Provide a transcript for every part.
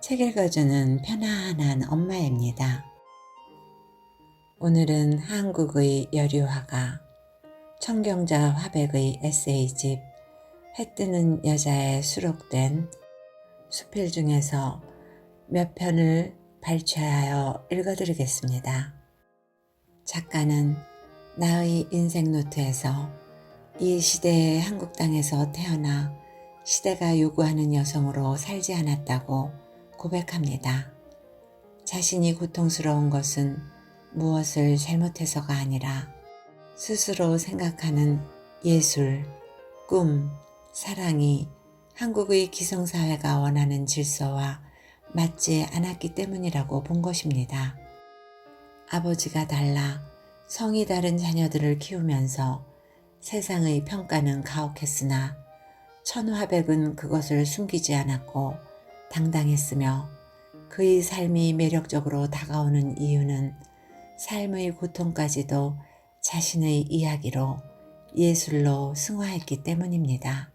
책 읽어주는 편안한 엄마입니다. 오늘은 한국의 여류화가 청경자 화백의 에세이집 해 뜨는 여자에 수록된 수필 중에서 몇 편을 발췌하여 읽어드리겠습니다. 작가는 나의 인생 노트에서 이 시대의 한국 땅에서 태어나 시대가 요구하는 여성으로 살지 않았다고 고백합니다. 자신이 고통스러운 것은 무엇을 잘못해서가 아니라 스스로 생각하는 예술, 꿈, 사랑이 한국의 기성사회가 원하는 질서와 맞지 않았기 때문이라고 본 것입니다. 아버지가 달라 성이 다른 자녀들을 키우면서 세상의 평가는 가혹했으나 천화백은 그것을 숨기지 않았고 당당했으며 그의 삶이 매력적으로 다가오는 이유는 삶의 고통까지도 자신의 이야기로 예술로 승화했기 때문입니다.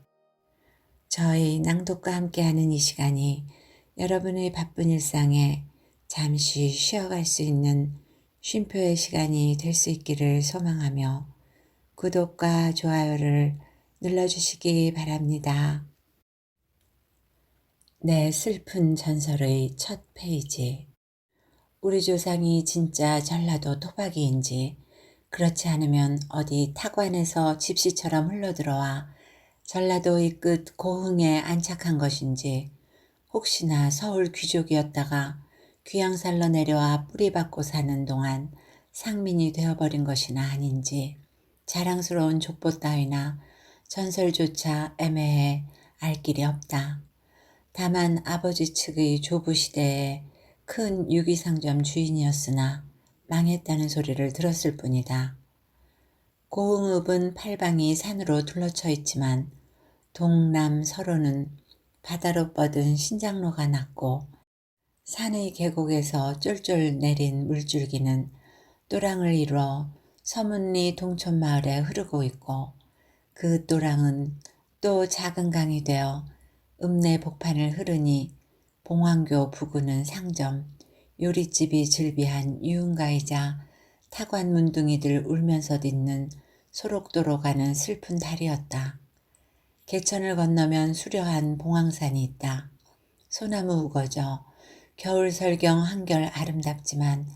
저희 낭독과 함께하는 이 시간이 여러분의 바쁜 일상에 잠시 쉬어갈 수 있는 쉼표의 시간이 될 수 있기를 소망하며 구독과 좋아요를 눌러주시기 바랍니다. 내 슬픈 전설의 첫 페이지. 우리 조상이 진짜 전라도 토박이인지 그렇지 않으면 어디 타관에서 집시처럼 흘러들어와 전라도의 끝 고흥에 안착한 것인지 혹시나 서울 귀족이었다가 귀양살로 내려와 뿌리박고 사는 동안 상민이 되어버린 것이나 아닌지 자랑스러운 족보 따위나 전설조차 애매해 알 길이 없다. 다만 아버지 측의 조부시대에 큰 유기상점 주인이었으나 망했다는 소리를 들었을 뿐이다. 고흥읍은 팔방이 산으로 둘러쳐 있지만 동남 서로는 바다로 뻗은 신장로가 났고 산의 계곡에서 쫄쫄 내린 물줄기는 또랑을 이루어 서문리 동촌마을에 흐르고 있고 그 또랑은 또 작은 강이 되어 읍내 복판을 흐르니 봉황교 부근은 상점, 요리집이 즐비한 유흥가이자 타관 문둥이들 울면서 딛는 소록도로 가는 슬픈 다리였다. 개천을 건너면 수려한 봉황산이 있다. 소나무 우거져 겨울 설경 한결 아름답지만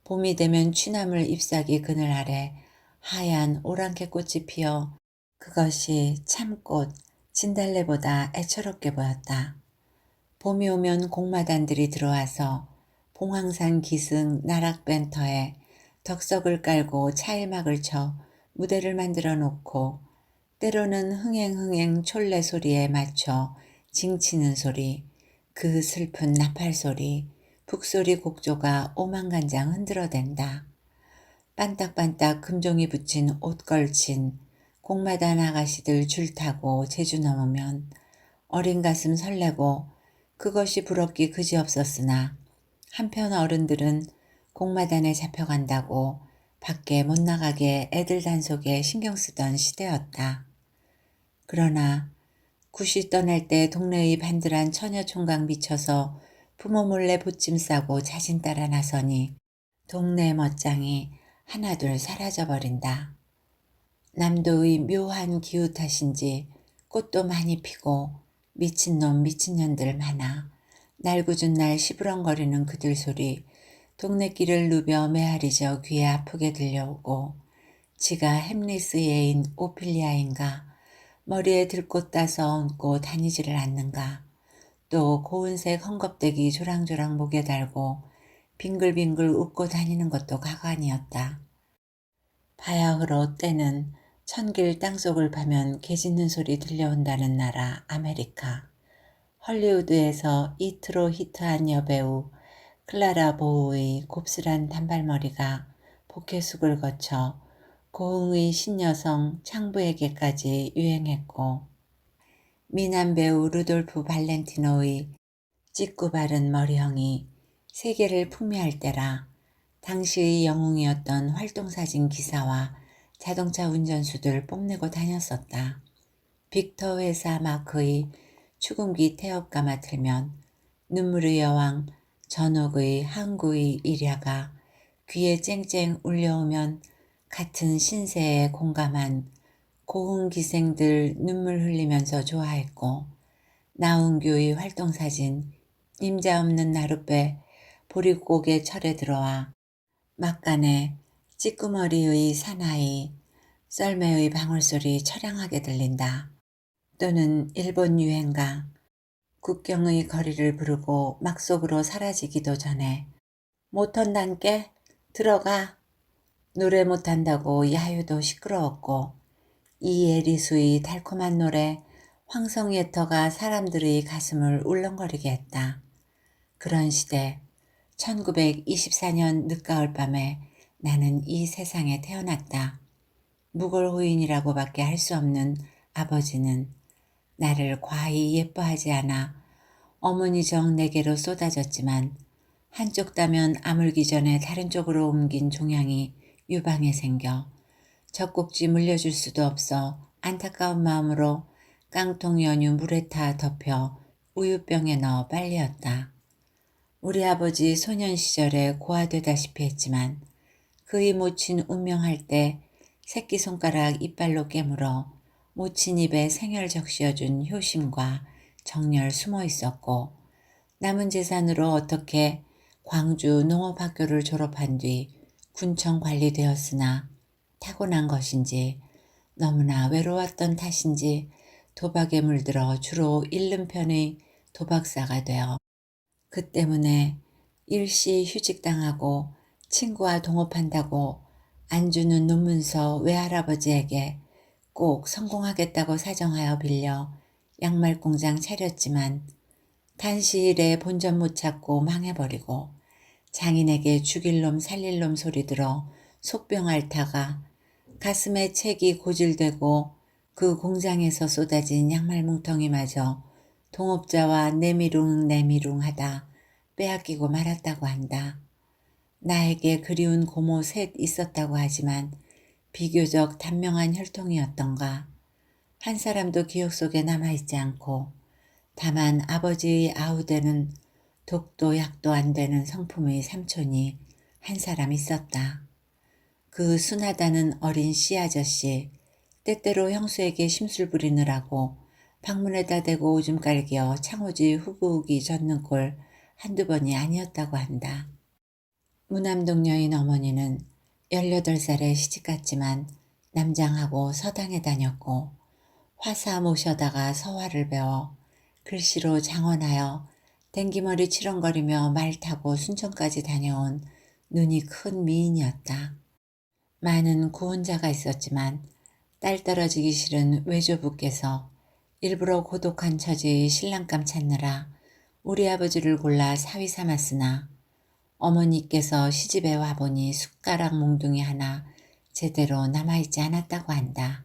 봄이 되면 취나물 잎사귀 그늘 아래 하얀 오랑캐꽃이 피어 그것이 참꽃, 진달래보다 애처롭게 보였다. 봄이 오면 공마단들이 들어와서 봉황산 기승 나락벤터에 덕석을 깔고 차일막을 쳐 무대를 만들어 놓고 때로는 흥행흥행 촐레 소리에 맞춰 징치는 소리, 그 슬픈 나팔 소리, 북소리 곡조가 오만간장 흔들어댄다. 반딱반딱 금종이 붙인 옷 걸친 공마단 아가씨들 줄 타고 제주 넘으면 어린 가슴 설레고 그것이 부럽기 그지없었으나 한편 어른들은 공마단에 잡혀간다고 밖에 못 나가게 애들 단속에 신경 쓰던 시대였다. 그러나 굿이 떠날 때 동네의 반들한 처녀 총각 미쳐서 부모 몰래 보찜 싸고 자신 따라 나서니 동네 멋장이 하나둘 사라져버린다. 남도의 묘한 기후 탓인지 꽃도 많이 피고 미친놈 미친년들 많아 날구준 날 시부렁거리는 그들 소리 동네길을 누벼 메아리져 귀에 아프게 들려오고 지가 햄리스 애인 오피리아인가 머리에 들꽃 따서 얹고 다니지를 않는가 또 고운색 헝겊대기 조랑조랑 목에 달고 빙글빙글 웃고 다니는 것도 가관이었다. 바야흐로 때는 천길 땅속을 파면 개 짖는 소리 들려온다는 나라 아메리카. 헐리우드에서 이트로 히트한 여배우 클라라 보우의 곱슬한 단발머리가 복회숙을 거쳐 고흥의 신여성 창부에게까지 유행했고 미남 배우 루돌프 발렌티노의 찢고 바른 머리형이 세계를 풍미할 때라 당시의 영웅이었던 활동사진 기사와 자동차 운전수들 뽐내고 다녔었다. 빅터 회사 마크의 축음기 태엽가마 틀면 눈물의 여왕 전옥의 항구의 일야가 귀에 쨍쨍 울려오면 같은 신세에 공감한 고흥기생들 눈물 흘리면서 좋아했고, 나운규의 활동사진 임자 없는 나룻배 보릿고개 철에 들어와 막간에 찌끄머리의 사나이 썰매의 방울소리 처량하게 들린다. 또는 일본 유행가 국경의 거리를 부르고 막 속으로 사라지기도 전에 못한단께 들어가 노래 못한다고 야유도 시끄러웠고, 이예리수의 달콤한 노래 황성예터가 사람들의 가슴을 울렁거리게 했다. 그런 시대 1924년 늦가을 밤에 나는 이 세상에 태어났다. 무골호인이라고밖에 할 수 없는 아버지는 나를 과히 예뻐하지 않아 어머니 정 내게로 쏟아졌지만, 한쪽 따면 아물기 전에 다른 쪽으로 옮긴 종양이 유방에 생겨 젖꼭지 물려줄 수도 없어 안타까운 마음으로 깡통 연유 물에 타 덮여 우유병에 넣어 빨리었다. 우리 아버지 소년 시절에 고아되다시피 했지만 그의 모친 운명할 때 새끼손가락 이빨로 깨물어 모친 입에 생혈 적시어준 효심과 정열 숨어 있었고, 남은 재산으로 어떻게 광주 농업학교를 졸업한 뒤 군청 관리되었으나 타고난 것인지 너무나 외로웠던 탓인지 도박에 물들어 주로 잃는 편의 도박사가 되어 그 때문에 일시 휴직당하고 친구와 동업한다고 안 주는 논문서 외할아버지에게 꼭 성공하겠다고 사정하여 빌려 양말 공장 차렸지만 단시일에 본전 못 찾고 망해버리고, 장인에게 죽일 놈 살릴 놈 소리 들어 속병 앓다가 가슴에 책이 고질되고 그 공장에서 쏟아진 양말 뭉텅이마저 동업자와 내미룽 하다 빼앗기고 말았다고 한다. 나에게 그리운 고모 셋 있었다고 하지만 비교적 단명한 혈통이었던가. 한 사람도 기억 속에 남아있지 않고, 다만 아버지의 아우되는 독도 약도 안 되는 성품의 삼촌이 한 사람 있었다. 그 순하다는 어린 씨아저씨, 때때로 형수에게 심술 부리느라고 방문에다 대고 오줌 깔겨 창호지 후구기 젓는 꼴 한두 번이 아니었다고 한다. 무남동 여인 어머니는 18살에 시집갔지만 남장하고 서당에 다녔고, 화사 모셔다가 서화를 배워 글씨로 장원하여 댕기머리 치렁거리며 말 타고 순천까지 다녀온 눈이 큰 미인이었다. 많은 구혼자가 있었지만 딸 떨어지기 싫은 외조부께서 일부러 고독한 처지의 신랑감 찾느라 우리 아버지를 골라 사위 삼았으나, 어머니께서 시집에 와보니 숟가락 몽둥이 하나 제대로 남아있지 않았다고 한다.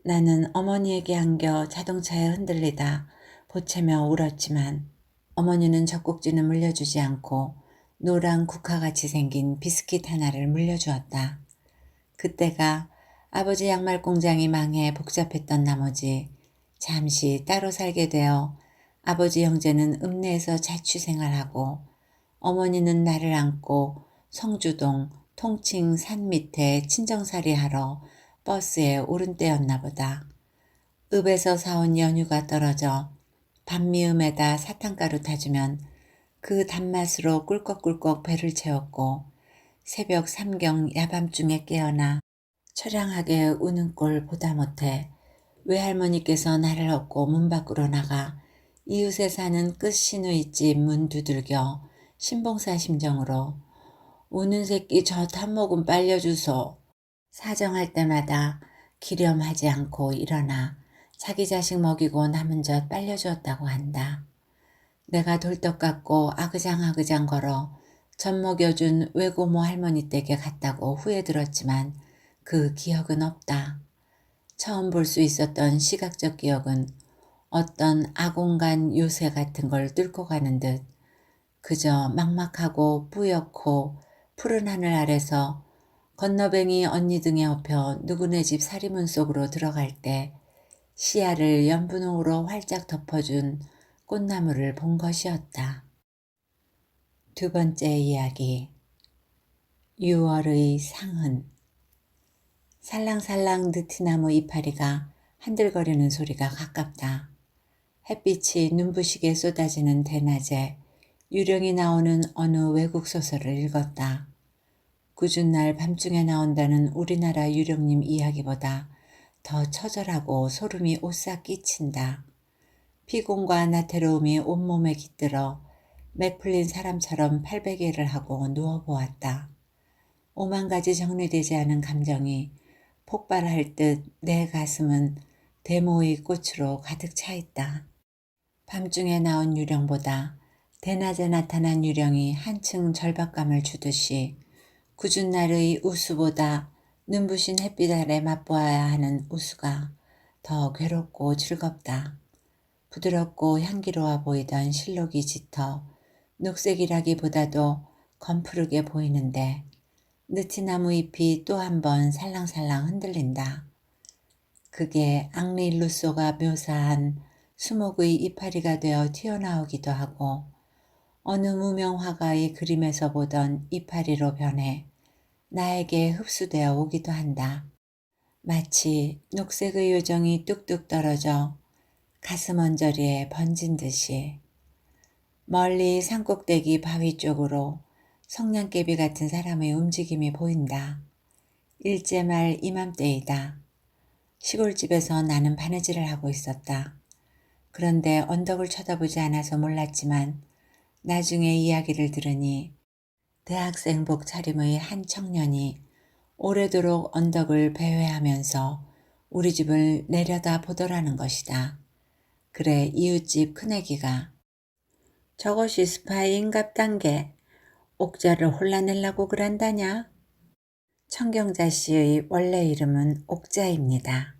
나는 어머니에게 안겨 자동차에 흔들리다 보채며 울었지만 어머니는 젖꼭지는 물려주지 않고 노란 국화같이 생긴 비스킷 하나를 물려주었다. 그때가 아버지 양말 공장이 망해 복잡했던 나머지 잠시 따로 살게 되어 아버지 형제는 읍내에서 자취생활하고 어머니는 나를 안고 성주동 통칭 산 밑에 친정살이 하러 버스에 오른 때였나 보다. 읍에서 사온 연유가 떨어져 반미음에다 사탕가루 타주면 그 단맛으로 꿀꺽꿀꺽 배를 채웠고, 새벽 3경 야밤중에 깨어나 처량하게 우는 꼴 보다 못해 외할머니께서 나를 업고 문 밖으로 나가 이웃에 사는 끝 시누이집 문 두들겨 신봉사 심정으로 우는 새끼 젖 한 모금 빨려주소 사정할 때마다 기렴하지 않고 일어나 자기 자식 먹이고 남은 젖 빨려주었다고 한다. 내가 돌떡 같고 아그장아그장 걸어 젖 먹여준 외고모 할머니 댁에 갔다고 후에 들었지만 그 기억은 없다. 처음 볼 수 있었던 시각적 기억은 어떤 아공간 요새 같은 걸 뚫고 가는 듯 그저 막막하고 뿌옇고 푸른 하늘 아래서 건너뱅이 언니 등에 업혀 누구네 집 사리문 속으로 들어갈 때 시야를 연분홍으로 활짝 덮어준 꽃나무를 본 것이었다. 두 번째 이야기. 6월의 상흔. 살랑살랑 느티나무 이파리가 한들거리는 소리가 가깝다. 햇빛이 눈부시게 쏟아지는 대낮에 유령이 나오는 어느 외국 소설을 읽었다. 궂은 날 밤중에 나온다는 우리나라 유령님 이야기보다 더 처절하고 소름이 오싹 끼친다. 피곤과 나태로움이 온몸에 깃들어 맥 풀린 사람처럼 팔베개를 하고 누워보았다. 오만 가지 정리되지 않은 감정이 폭발할 듯 내 가슴은 데모의 꽃으로 가득 차 있다. 밤중에 나온 유령보다 대낮에 나타난 유령이 한층 절박감을 주듯이 궂은 날의 우수보다 눈부신 햇빛 아래 맛보아야 하는 우수가 더 괴롭고 즐겁다. 부드럽고 향기로워 보이던 실록이 짙어 녹색이라기보다도 검푸르게 보이는데 느티나무 잎이 또 한 번 살랑살랑 흔들린다. 그게 앙리 루소가 묘사한 수목의 이파리가 되어 튀어나오기도 하고 어느 무명 화가의 그림에서 보던 이파리로 변해 나에게 흡수되어 오기도 한다. 마치 녹색의 요정이 뚝뚝 떨어져 가슴 언저리에 번진 듯이. 멀리 산꼭대기 바위 쪽으로 성냥개비 같은 사람의 움직임이 보인다. 일제말 이맘때이다. 시골집에서 나는 바느질을 하고 있었다. 그런데 언덕을 쳐다보지 않아서 몰랐지만 나중에 이야기를 들으니 대학생복 차림의 한 청년이 오래도록 언덕을 배회하면서 우리 집을 내려다 보더라는 것이다. 그래 이웃집 큰애기가 저것이 스파이인갑단게 옥자를 홀라내려고 그란다냐? 청경자 씨의 원래 이름은 옥자입니다.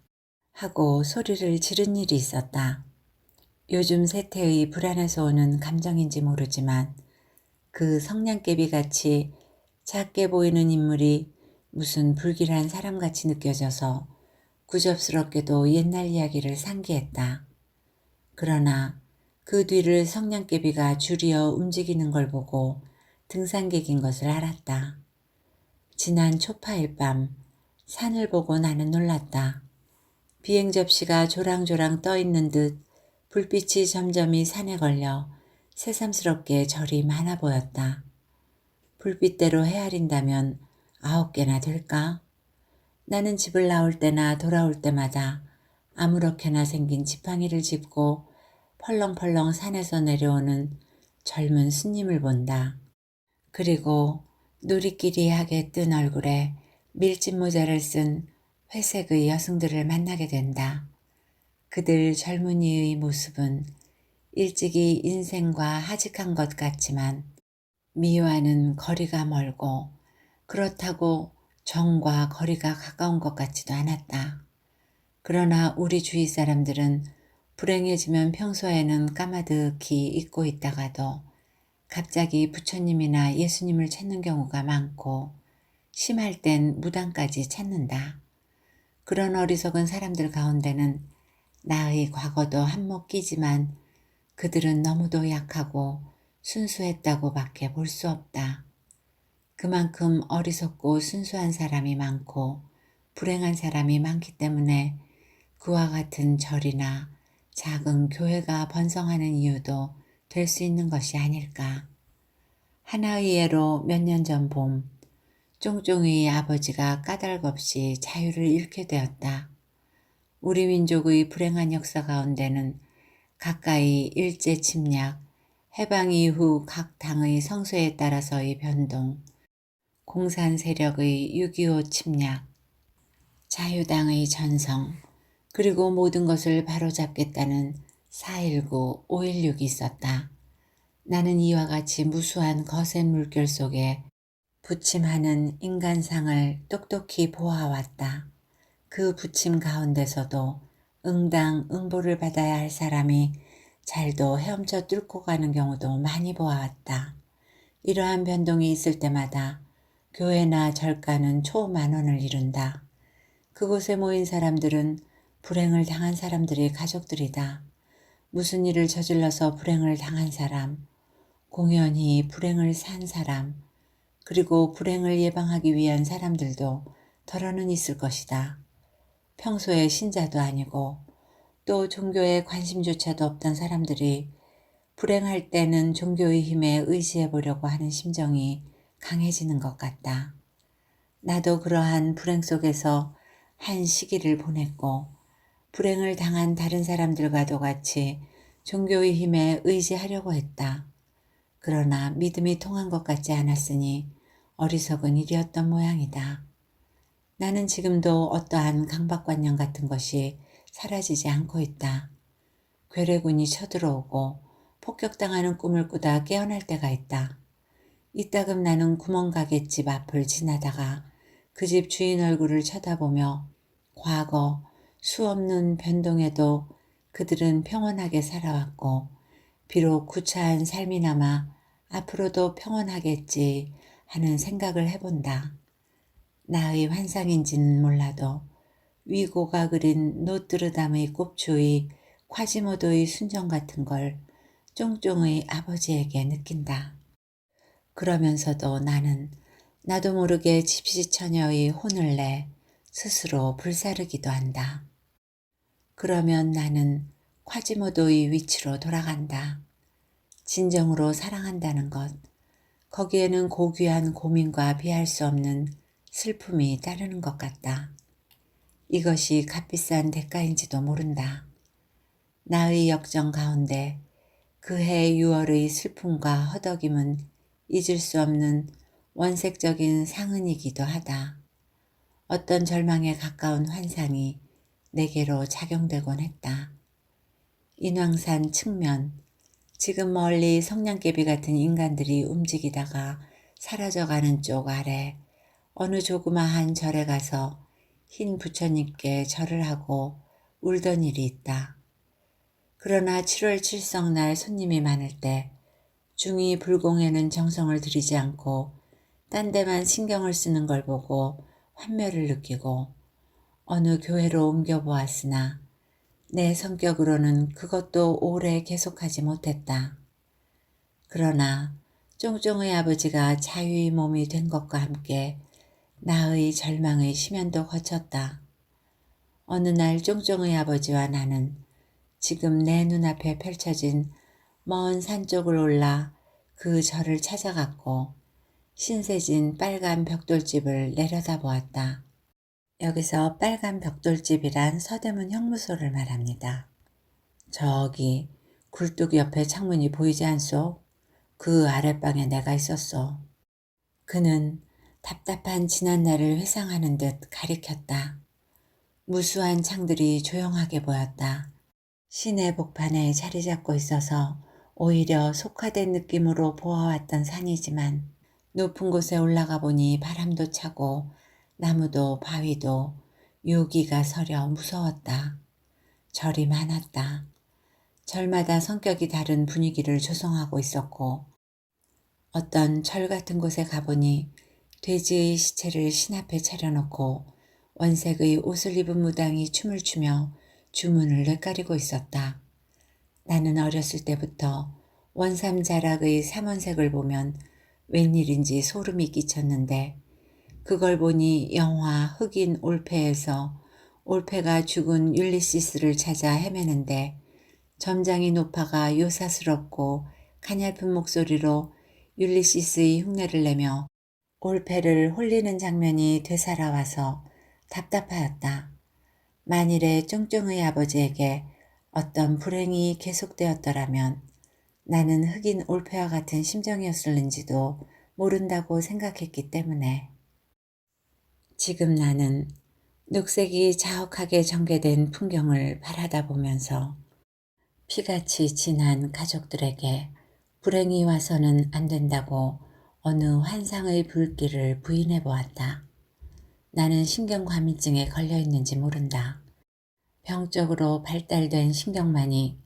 하고 소리를 지른 일이 있었다. 요즘 세태의 불안해서 오는 감정인지 모르지만 그 성냥개비같이 작게 보이는 인물이 무슨 불길한 사람같이 느껴져서 구접스럽게도 옛날 이야기를 상기했다. 그러나 그 뒤를 성냥개비가 줄이어 움직이는 걸 보고 등산객인 것을 알았다. 지난 초파일 밤 산을 보고 나는 놀랐다. 비행 접시가 조랑조랑 떠있는 듯 불빛이 점점이 산에 걸려 새삼스럽게 절이 많아 보였다. 불빛대로 헤아린다면 9개나 될까? 나는 집을 나올 때나 돌아올 때마다 아무렇게나 생긴 지팡이를 짚고 펄렁펄렁 산에서 내려오는 젊은 스님을 본다. 그리고 누리끼리하게 뜬 얼굴에 밀짚 모자를 쓴 회색의 여성들을 만나게 된다. 그들 젊은이의 모습은 일찍이 인생과 하직한 것 같지만 미와는 거리가 멀고 그렇다고 정과 거리가 가까운 것 같지도 않았다. 그러나 우리 주위 사람들은 불행해지면 평소에는 까마득히 잊고 있다가도 갑자기 부처님이나 예수님을 찾는 경우가 많고 심할 땐 무당까지 찾는다. 그런 어리석은 사람들 가운데는 나의 과거도 한몫 끼지만 그들은 너무도 약하고 순수했다고 밖에 볼 수 없다. 그만큼 어리석고 순수한 사람이 많고 불행한 사람이 많기 때문에 그와 같은 절이나 작은 교회가 번성하는 이유도 될 수 있는 것이 아닐까. 하나의 예로 몇 년 전 봄, 쫑쫑이의 아버지가 까닭없이 자유를 잃게 되었다. 우리 민족의 불행한 역사 가운데는 가까이 일제 침략, 해방 이후 각 당의 성서에 따라서의 변동, 공산 세력의 6.25 침략, 자유당의 전성, 그리고 모든 것을 바로잡겠다는 4.19, 5.16이 있었다. 나는 이와 같이 무수한 거센 물결 속에 부침하는 인간상을 똑똑히 보아왔다. 그 부침 가운데서도 응당 응보를 받아야 할 사람이 잘도 헤엄쳐 뚫고 가는 경우도 많이 보아왔다. 이러한 변동이 있을 때마다 교회나 절가는 초만원을 이룬다. 그곳에 모인 사람들은 불행을 당한 사람들의 가족들이다. 무슨 일을 저질러서 불행을 당한 사람, 공연히 불행을 산 사람, 그리고 불행을 예방하기 위한 사람들도 덜어는 있을 것이다. 평소에 신자도 아니고 또 종교에 관심조차도 없던 사람들이 불행할 때는 종교의 힘에 의지해 보려고 하는 심정이 강해지는 것 같다. 나도 그러한 불행 속에서 한 시기를 보냈고 불행을 당한 다른 사람들과도 같이 종교의 힘에 의지하려고 했다. 그러나 믿음이 통한 것 같지 않았으니 어리석은 일이었던 모양이다. 나는 지금도 어떠한 강박관념 같은 것이 사라지지 않고 있다. 괴뢰군이 쳐들어오고 폭격당하는 꿈을 꾸다 깨어날 때가 있다. 이따금 나는 구멍가게집 앞을 지나다가 그 집 주인 얼굴을 쳐다보며 과거 수없는 변동에도 그들은 평온하게 살아왔고 비록 구차한 삶이나마 앞으로도 평온하겠지 하는 생각을 해본다. 나의 환상인지는 몰라도 위고가 그린 노트르담의 꼽주의 콰지모도의 순정 같은 걸 쫑쫑의 아버지에게 느낀다. 그러면서도 나는 나도 모르게 집시처녀의 혼을 내 스스로 불사르기도 한다. 그러면 나는 콰지모도의 위치로 돌아간다. 진정으로 사랑한다는 것, 거기에는 고귀한 고민과 비할 수 없는 슬픔이 따르는 것 같다. 이것이 값비싼 대가인지도 모른다. 나의 역정 가운데 그해 6월의 슬픔과 허덕임은 잊을 수 없는 원색적인 상흔이기도 하다. 어떤 절망에 가까운 환상이 내게로 작용되곤 했다. 인왕산 측면, 지금 멀리 성냥개비 같은 인간들이 움직이다가 사라져가는 쪽 아래 어느 조그마한 절에 가서 흰 부처님께 절을 하고 울던 일이 있다. 그러나 7월 칠성날 손님이 많을 때 중이 불공에는 정성을 들이지 않고 딴 데만 신경을 쓰는 걸 보고 환멸을 느끼고 어느 교회로 옮겨보았으나 내 성격으로는 그것도 오래 계속하지 못했다. 그러나 쫑쫑의 아버지가 자유의 몸이 된 것과 함께 나의 절망의 심연도 거쳤다. 어느 날 쫑쫑의 아버지와 나는 지금 내 눈앞에 펼쳐진 먼 산 쪽을 올라 그 절을 찾아갔고 신세진 빨간 벽돌집을 내려다보았다. 여기서 빨간 벽돌집이란 서대문 형무소를 말합니다. 저기 굴뚝 옆에 창문이 보이지 않소? 그 아랫방에 내가 있었소. 그는 답답한 지난날을 회상하는 듯 가리켰다. 무수한 창들이 조용하게 보였다. 시내 복판에 자리 잡고 있어서 오히려 속화된 느낌으로 보아왔던 산이지만 높은 곳에 올라가 보니 바람도 차고 나무도 바위도 유기가 서려 무서웠다. 절이 많았다. 절마다 성격이 다른 분위기를 조성하고 있었고 어떤 절 같은 곳에 가보니 돼지의 시체를 신 앞에 차려놓고 원색의 옷을 입은 무당이 춤을 추며 주문을 뇌까리고 있었다. 나는 어렸을 때부터 원삼자락의 삼원색을 보면 웬일인지 소름이 끼쳤는데 그걸 보니 영화 흑인 올페에서 올페가 죽은 율리시스를 찾아 헤매는데 점장이 노파가 요사스럽고 가냘픈 목소리로 율리시스의 흉내를 내며 올페를 홀리는 장면이 되살아와서 답답하였다. 만일에 쫑쫑의 아버지에게 어떤 불행이 계속되었더라면 나는 흑인 올페와 같은 심정이었을는지도 모른다고 생각했기 때문에 지금 나는 녹색이 자욱하게 전개된 풍경을 바라다 보면서 피같이 진한 가족들에게 불행이 와서는 안 된다고 어느 환상의 불길을 부인해 보았다. 나는 신경과민증에 걸려 있는지 모른다. 병적으로 발달된 신경만이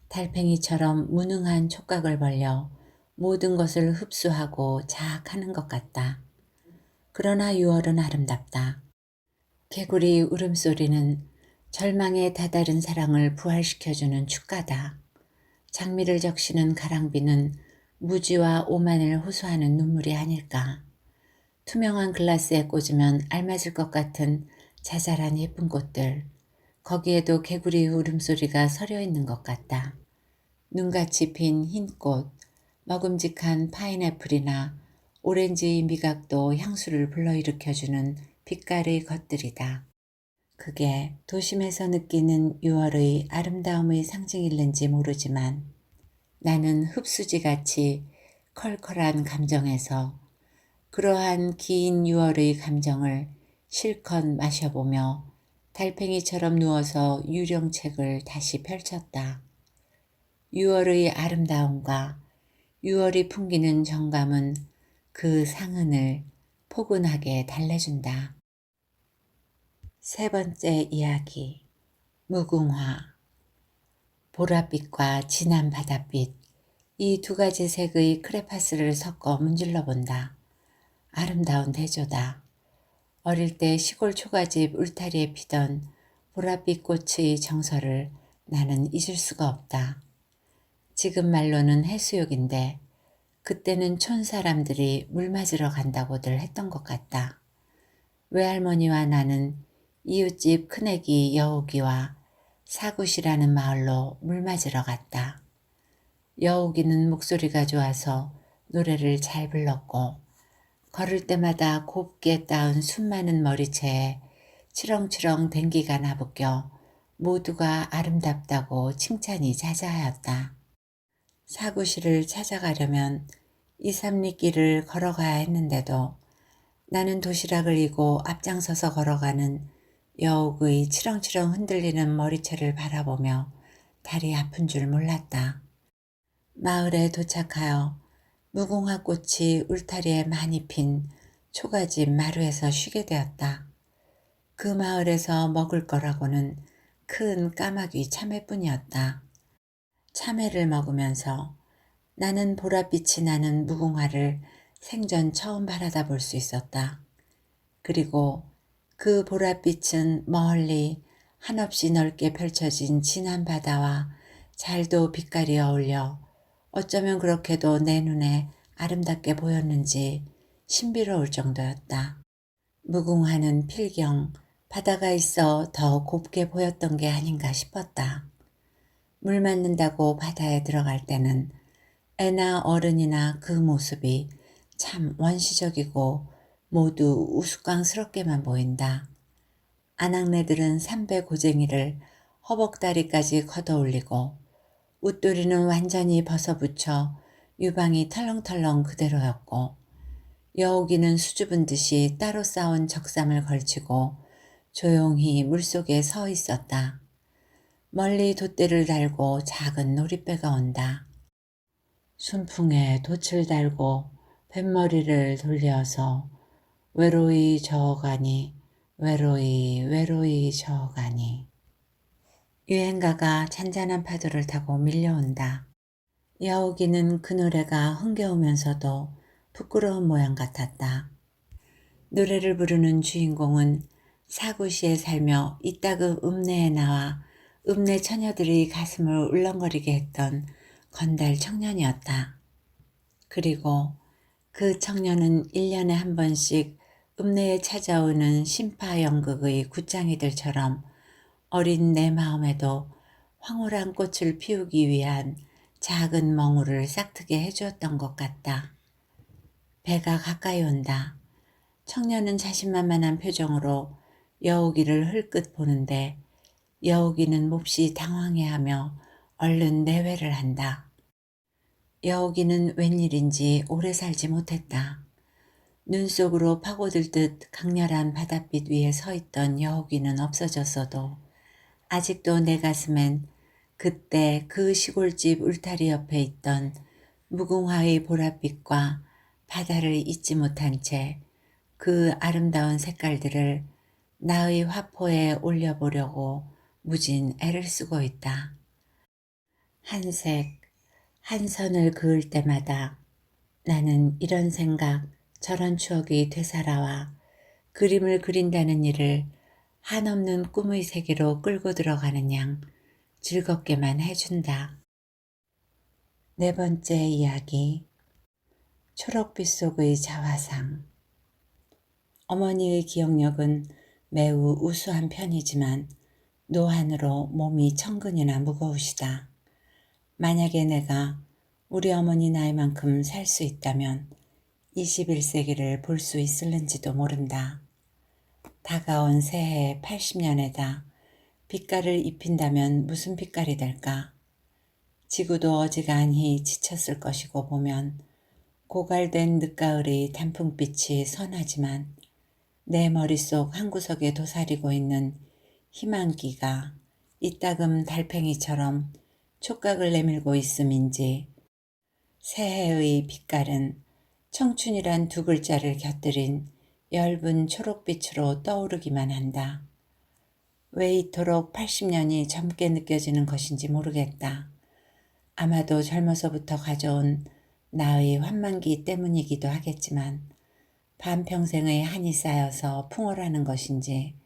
달팽이처럼 무능한 촉각을 벌려 모든 것을 흡수하고 자학하는 것 같다. 그러나 6월은 아름답다. 개구리 울음소리는 절망에 다다른 사랑을 부활시켜주는 축가다. 장미를 적시는 가랑비는 무지와 오만을 호소하는 눈물이 아닐까. 투명한 글라스에 꽂으면 알맞을 것 같은 자잘한 예쁜 꽃들. 거기에도 개구리 울음소리가 서려 있는 것 같다. 눈같이 핀 흰꽃, 먹음직한 파인애플이나 오렌지 미각도 향수를 불러일으켜주는 빛깔의 것들이다. 그게 도심에서 느끼는 6월의 아름다움의 상징일는지 모르지만 나는 흡수지같이 컬컬한 감정에서 그러한 긴 6월의 감정을 실컷 마셔보며 달팽이처럼 누워서 유령책을 다시 펼쳤다. 6월의 아름다움과 6월이 풍기는 정감은 그 상흔을 포근하게 달래준다. 세 번째 이야기, 무궁화. 보랏빛과 진한 바닷빛, 이 두 가지 색의 크레파스를 섞어 문질러 본다. 아름다운 대조다. 어릴 때 시골 초가집 울타리에 피던 보랏빛 꽃의 정서를 나는 잊을 수가 없다. 지금 말로는 해수욕인데 그때는 촌 사람들이 물 맞으러 간다고들 했던 것 같다. 외할머니와 나는 이웃집 큰애기 여우기와 사굿이라는 마을로 물 맞으러 갔다. 여우기는 목소리가 좋아서 노래를 잘 불렀고 걸을 때마다 곱게 따은 숨 많은 머리채에 치렁치렁 댕기가 나부껴 모두가 아름답다고 칭찬이 자자하였다. 사구실을 찾아가려면 2, 3리 길을 걸어가야 했는데도 나는 도시락을 이고 앞장서서 걸어가는 여옥의 치렁치렁 흔들리는 머리채를 바라보며 다리 아픈 줄 몰랐다. 마을에 도착하여 무궁화 꽃이 울타리에 많이 핀 초가집 마루에서 쉬게 되었다. 그 마을에서 먹을 거라고는 큰 까마귀 참외뿐이었다. 참외를 먹으면서 나는 보랏빛이 나는 무궁화를 생전 처음 바라다 볼 수 있었다. 그리고 그 보랏빛은 멀리 한없이 넓게 펼쳐진 진한 바다와 잘도 빛깔이 어울려 어쩌면 그렇게도 내 눈에 아름답게 보였는지 신비로울 정도였다. 무궁화는 필경 바다가 있어 더 곱게 보였던 게 아닌가 싶었다. 물 맞는다고 바다에 들어갈 때는 애나 어른이나 그 모습이 참 원시적이고 모두 우스꽝스럽게만 보인다. 아낙네들은 삼배 고쟁이를 허벅다리까지 걷어올리고 웃돌이는 완전히 벗어붙여 유방이 털렁털렁 그대로였고 여우기는 수줍은 듯이 따로 싸운 적삼을 걸치고 조용히 물속에 서 있었다. 멀리 돛대를 달고 작은 놀이배가 온다. 순풍에 돛을 달고 뱃머리를 돌려서 외로이 저어가니 외로이 외로이 저어가니. 유행가가 잔잔한 파도를 타고 밀려온다. 여우기는 그 노래가 흥겨우면서도 부끄러운 모양 같았다. 노래를 부르는 주인공은 사구시에 살며 이따금 읍내에 나와 읍내 처녀들의 가슴을 울렁거리게 했던 건달 청년이었다. 그리고 그 청년은 1년에 한 번씩 읍내에 찾아오는 신파 연극의 굿장이들처럼 어린 내 마음에도 황홀한 꽃을 피우기 위한 작은 멍울을 싹트게 해주었던 것 같다. 배가 가까이 온다. 청년은 자신만만한 표정으로 여우기를 흘끗 보는데 여우기는 몹시 당황해하며 얼른 내외를 한다. 여우기는 웬일인지 오래 살지 못했다. 눈 속으로 파고들듯 강렬한 바닷빛 위에 서 있던 여우기는 없어졌어도 아직도 내 가슴엔 그때 그 시골집 울타리 옆에 있던 무궁화의 보랏빛과 바다를 잊지 못한 채 그 아름다운 색깔들을 나의 화포에 올려보려고 무진 애를 쓰고 있다. 한 색, 한 선을 그을 때마다 나는 이런 생각, 저런 추억이 되살아와 그림을 그린다는 일을 한없는 꿈의 세계로 끌고 들어가는 양 즐겁게만 해준다. 네 번째 이야기. 초록빛 속의 자화상. 어머니의 기억력은 매우 우수한 편이지만 노안으로 몸이 천근이나 무거우시다. 만약에 내가 우리 어머니 나이만큼 살 수 있다면 21세기를 볼 수 있을는지도 모른다. 다가온 새해 80년에다 빛깔을 입힌다면 무슨 빛깔이 될까? 지구도 어지간히 지쳤을 것이고 보면 고갈된 늦가을의 단풍빛이 선하지만 내 머릿속 한구석에 도사리고 있는 희망기가 이따금 달팽이처럼 촉각을 내밀고 있음인지 새해의 빛깔은 청춘이란 두 글자를 곁들인 엷은 초록빛으로 떠오르기만 한다. 왜 이토록 80년이 젊게 느껴지는 것인지 모르겠다. 아마도 젊어서부터 가져온 나의 환만기 때문이기도 하겠지만 반평생의 한이 쌓여서 풍월하는 것인지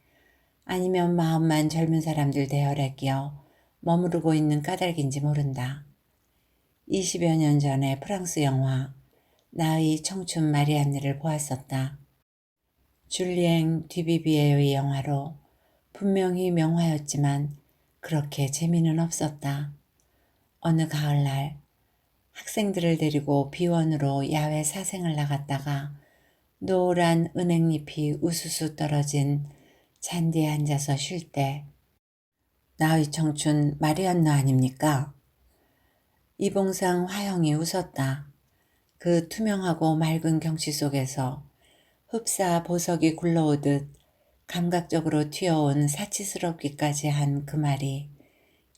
아니면 마음만 젊은 사람들 대열에 끼어 머무르고 있는 까닭인지 모른다. 20여 년 전에 프랑스 영화 나의 청춘 마리안느를 보았었다. 줄리엥 뒤비비에의 영화로 분명히 명화였지만 그렇게 재미는 없었다. 어느 가을날 학생들을 데리고 비원으로 야외 사생을 나갔다가 노란 은행잎이 우수수 떨어진 잔디에 앉아서 쉴 때 나의 청춘 마리안느 아닙니까? 이봉상 화영이 웃었다. 그 투명하고 맑은 경치 속에서 흡사 보석이 굴러오듯 감각적으로 튀어온 사치스럽기까지 한 그 말이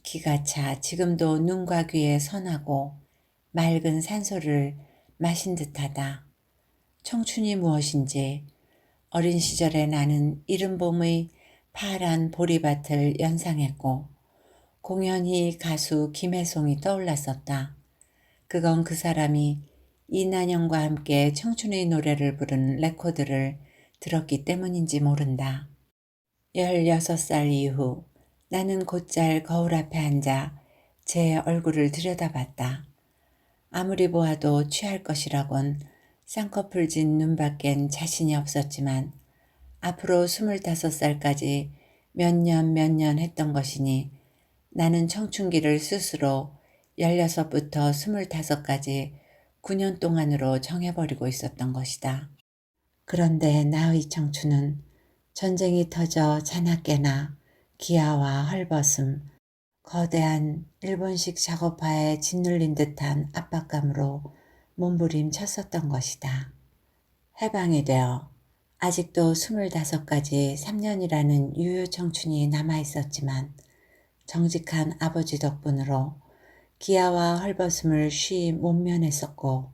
기가 차 지금도 눈과 귀에 선하고 맑은 산소를 마신 듯하다. 청춘이 무엇인지 어린 시절에 나는 이른 봄의 파란 보리밭을 연상했고 공연히 가수 김혜송이 떠올랐었다. 그건 그 사람이 이난영과 함께 청춘의 노래를 부른 레코드를 들었기 때문인지 모른다. 16살 이후 나는 곧잘 거울 앞에 앉아 제 얼굴을 들여다봤다. 아무리 보아도 취할 것이라곤 쌍꺼풀 진 눈밖엔 자신이 없었지만 앞으로 25살까지 몇 년 했던 것이니 나는 청춘기를 스스로 16부터 25까지 9년 동안으로 정해버리고 있었던 것이다. 그런데 나의 청춘은 전쟁이 터져 자나깨나 기아와 헐벗음, 거대한 일본식 작업화에 짓눌린 듯한 압박감으로 몸부림쳤었던 것이다. 해방이 되어 아직도 25까지 3년이라는 유효 청춘이 남아있었지만 정직한 아버지 덕분으로 기아와 헐벗음을 쉬 못 면했었고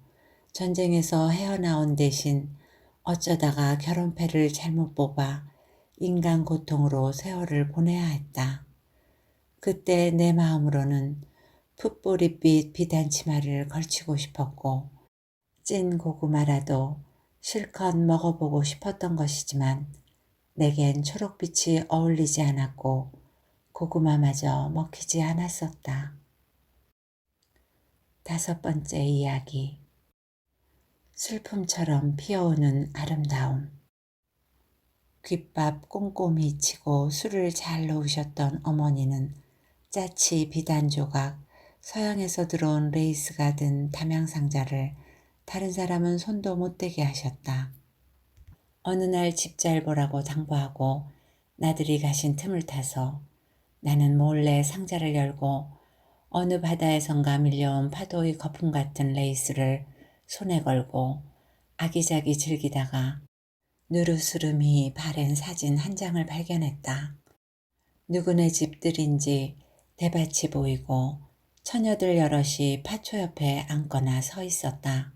전쟁에서 헤어나온 대신 어쩌다가 결혼패를 잘못 뽑아 인간 고통으로 세월을 보내야 했다. 그때 내 마음으로는 풋보릿빛 비단 치마를 걸치고 싶었고 찐 고구마라도 실컷 먹어보고 싶었던 것이지만 내겐 초록빛이 어울리지 않았고 고구마마저 먹히지 않았었다. 5번째 이야기. 슬픔처럼 피어오는 아름다움. 귓밥 꼼꼼히 치고 술을 잘 놓으셨던 어머니는 짜치 비단 조각, 서양에서 들어온 레이스가 든 담양상자를 다른 사람은 손도 못 대게 하셨다. 어느 날 집 잘 보라고 당부하고 나들이 가신 틈을 타서 나는 몰래 상자를 열고 어느 바다에선가 밀려온 파도의 거품 같은 레이스를 손에 걸고 아기자기 즐기다가 누르스름이 바랜 사진 한 장을 발견했다. 누구네 집들인지 대밭이 보이고 처녀들 여럿이 파초 옆에 앉거나 서 있었다.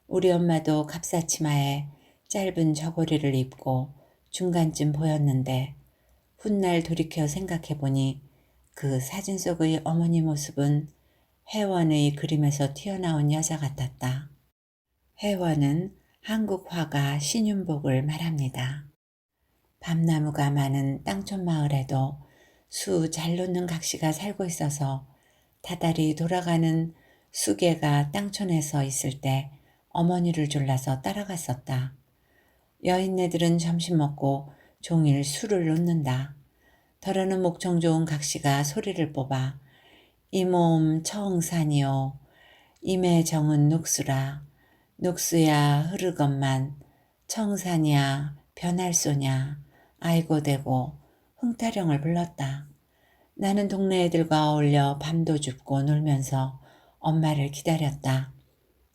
우리 엄마도 갑사치마에 짧은 저고리를 입고 중간쯤 보였는데 훗날 돌이켜 생각해보니 그 사진 속의 어머니 모습은 혜원의 그림에서 튀어나온 여자 같았다. 혜원은 한국 화가 신윤복을 말합니다. 밤나무가 많은 땅촌 마을에도 수 잘 놓는 각시가 살고 있어서 다달이 돌아가는 수계가 땅촌에 서 있을 때 어머니를 졸라서 따라갔었다. 여인네들은 점심 먹고 종일 술을 놓는다. 더러는 목청 좋은 각시가 소리를 뽑아 이 몸 청산이요 임의 정은 녹수라 녹수야 흐르건만 청산이야 변할소냐 아이고 대고 흥타령을 불렀다. 나는 동네 애들과 어울려 밤도 줍고 놀면서 엄마를 기다렸다.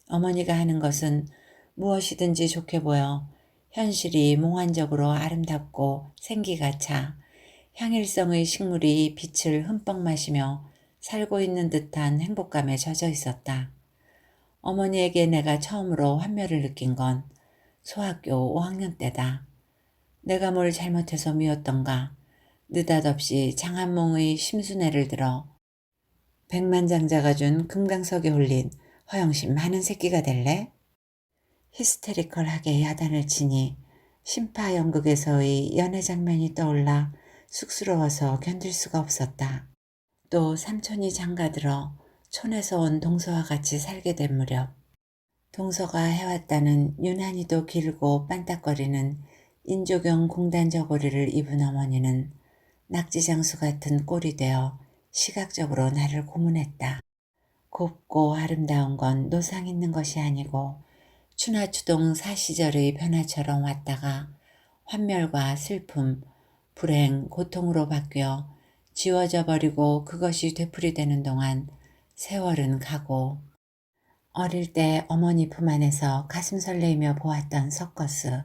어머니가 하는 것은 무엇이든지 좋게 보여 현실이 몽환적으로 아름답고 생기가 차 향일성의 식물이 빛을 흠뻑 마시며 살고 있는 듯한 행복감에 젖어 있었다. 어머니에게 내가 처음으로 환멸을 느낀 건 소학교 5학년 때다. 내가 뭘 잘못해서 미웠던가 느닷없이 장한몽의 심순애를 들어 백만장자가 준 금강석에 홀린 허영심 많은 새끼가 될래? 히스테리컬하게 야단을 치니 심파연극에서의 연애 장면이 떠올라 쑥스러워서 견딜 수가 없었다. 또 삼촌이 장가들어 촌에서 온 동서와 같이 살게 된 무렵 동서가 해왔다는 유난히도 길고 빤딱거리는 인조경 공단 저고리를 입은 어머니는 낙지장수 같은 꼴이 되어 시각적으로 나를 고문했다. 곱고 아름다운 건 노상 있는 것이 아니고 추나추동 사시절의 변화처럼 왔다가 환멸과 슬픔, 불행, 고통으로 바뀌어 지워져 버리고 그것이 되풀이되는 동안 세월은 가고 어릴 때 어머니 품 안에서 가슴 설레이며 보았던 서커스,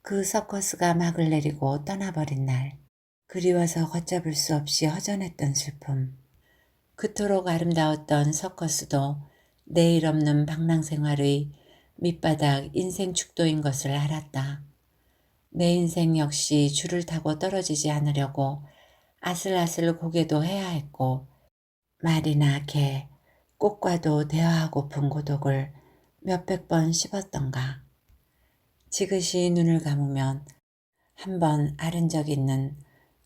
그 서커스가 막을 내리고 떠나버린 날, 그리워서 걷잡을 수 없이 허전했던 슬픔, 그토록 아름다웠던 서커스도 내일 없는 방랑생활의 밑바닥 인생 축도인 것을 알았다. 내 인생 역시 줄을 타고 떨어지지 않으려고 아슬아슬 고개도 해야 했고 말이나 개, 꽃과도 대화하고픈 고독을 몇백 번 씹었던가. 지그시 눈을 감으면 한 번 앓은 적 있는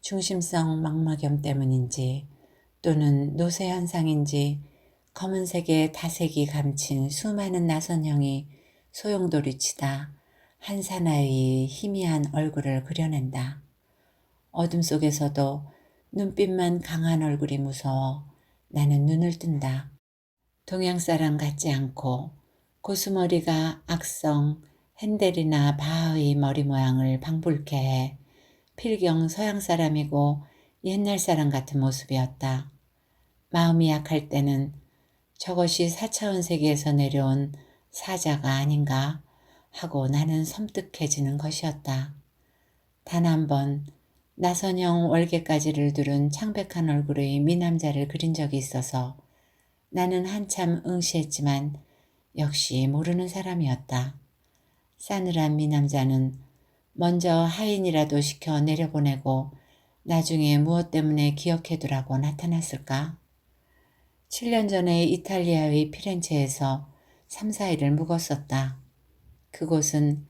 중심성 망막염 때문인지 또는 노쇠 현상인지 검은색의 다색이 감친 수많은 나선형이 소용돌이치다 한 사나이의 희미한 얼굴을 그려낸다. 어둠 속에서도 눈빛만 강한 얼굴이 무서워 나는 눈을 뜬다. 동양 사람 같지 않고 고수머리가 악성 핸델이나 바하의 머리 모양을 방불케 해 필경 서양 사람이고 옛날 사람 같은 모습이었다. 마음이 약할 때는 저것이 4차원 세계에서 내려온 사자가 아닌가 하고 나는 섬뜩해지는 것이었다. 단 한 번 나선형 월계까지를 두른 창백한 얼굴의 미남자를 그린 적이 있어서 나는 한참 응시했지만 역시 모르는 사람이었다. 싸늘한 미남자는 먼저 하인이라도 시켜 내려보내고 나중에 무엇 때문에 기억해두라고 나타났을까? 7년 전에 이탈리아의 피렌체에서 3, 4일을 묵었었다. 그곳은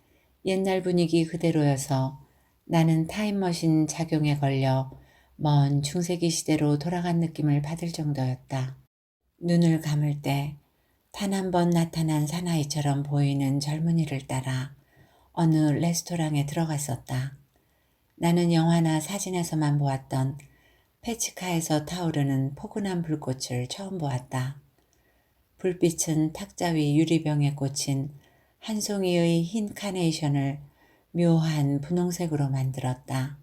옛날 분위기 그대로여서 나는 타임머신 작용에 걸려 먼 중세기 시대로 돌아간 느낌을 받을 정도였다. 눈을 감을 때 단 한 번 나타난 사나이처럼 보이는 젊은이를 따라 어느 레스토랑에 들어갔었다. 나는 영화나 사진에서만 보았던 페치카에서 타오르는 포근한 불꽃을 처음 보았다. 불빛은 탁자 위 유리병에 꽂힌 한 송이의 흰 카네이션을 묘한 분홍색으로 만들었다.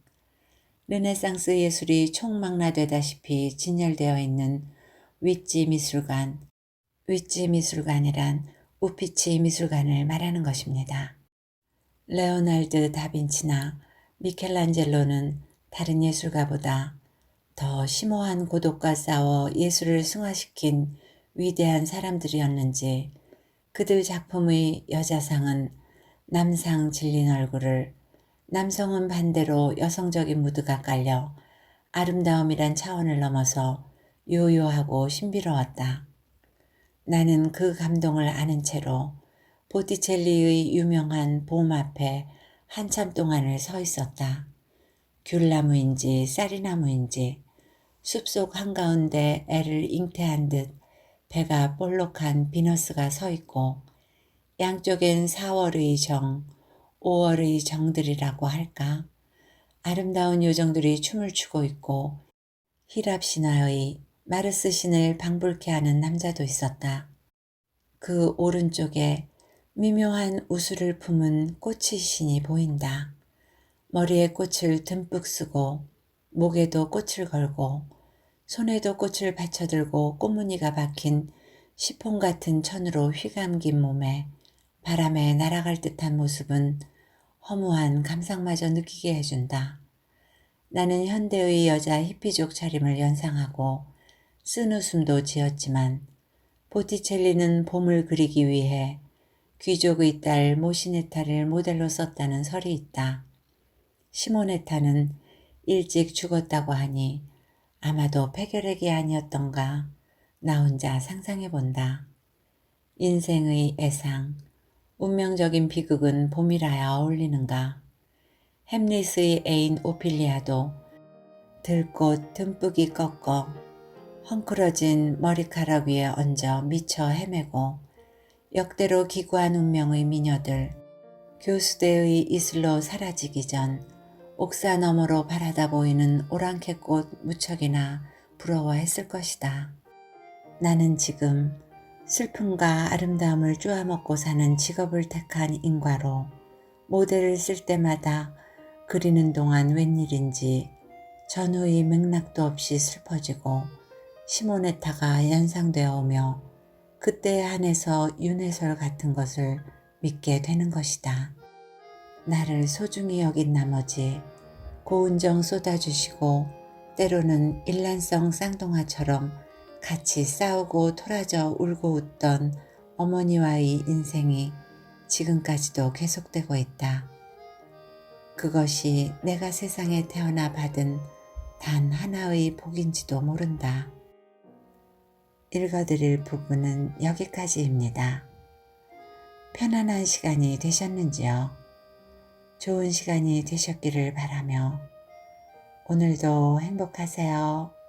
르네상스 예술이 총망라되다시피 진열되어 있는 윗지 미술관이란 우피치 미술관을 말하는 것입니다. 레오날드 다빈치나 미켈란젤로는 다른 예술가보다 더 심오한 고독과 싸워 예술을 승화시킨 위대한 사람들이었는지 그들 작품의 여자상은 남상 질린 얼굴을, 남성은 반대로 여성적인 무드가 깔려 아름다움이란 차원을 넘어서 요요하고 신비로웠다. 나는 그 감동을 아는 채로 보티첼리의 유명한 봄 앞에 한참 동안을 서 있었다. 귤나무인지 쌀이나무인지 숲속 한가운데 애를 잉태한 듯 배가 볼록한 비너스가 서 있고 양쪽엔 4월의 정, 5월의 정들이라고 할까? 아름다운 요정들이 춤을 추고 있고 히랍 신화의 마르스 신을 방불케 하는 남자도 있었다. 그 오른쪽에 미묘한 우수를 품은 꽃의 신이 보인다. 머리에 꽃을 듬뿍 쓰고 목에도 꽃을 걸고 손에도 꽃을 받쳐들고 꽃무늬가 박힌 시폰 같은 천으로 휘감긴 몸에 바람에 날아갈 듯한 모습은 허무한 감상마저 느끼게 해준다. 나는 현대의 여자 히피족 차림을 연상하고 쓴 웃음도 지었지만 보티첼리는 봄을 그리기 위해 귀족의 딸 모시네타를 모델로 썼다는 설이 있다. 시모네타는 일찍 죽었다고 하니 아마도 폐결핵이 아니었던가 나 혼자 상상해본다. 인생의 애상, 운명적인 비극은 봄이라야 어울리는가. 햄릿의 애인 오피리아도 들꽃 듬뿍이 꺾어 헝클어진 머리카락 위에 얹어 미쳐 헤매고 역대로 기구한 운명의 미녀들, 교수대의 이슬로 사라지기 전 옥사 너머로 바라다 보이는 오랑캐꽃 무척이나 부러워했을 것이다. 나는 지금 슬픔과 아름다움을 쪼아먹고 사는 직업을 택한 인과로 모델을 쓸 때마다 그리는 동안 웬일인지 전후의 맥락도 없이 슬퍼지고 시모네타가 연상되어 오며 그때에 한해서 윤회설 같은 것을 믿게 되는 것이다. 나를 소중히 여긴 나머지 고운정 쏟아주시고 때로는 일란성 쌍둥아처럼 같이 싸우고 토라져 울고 웃던 어머니와의 인생이 지금까지도 계속되고 있다. 그것이 내가 세상에 태어나 받은 단 하나의 복인지도 모른다. 읽어드릴 부분은 여기까지입니다. 편안한 시간이 되셨는지요? 좋은 시간이 되셨기를 바라며 오늘도 행복하세요.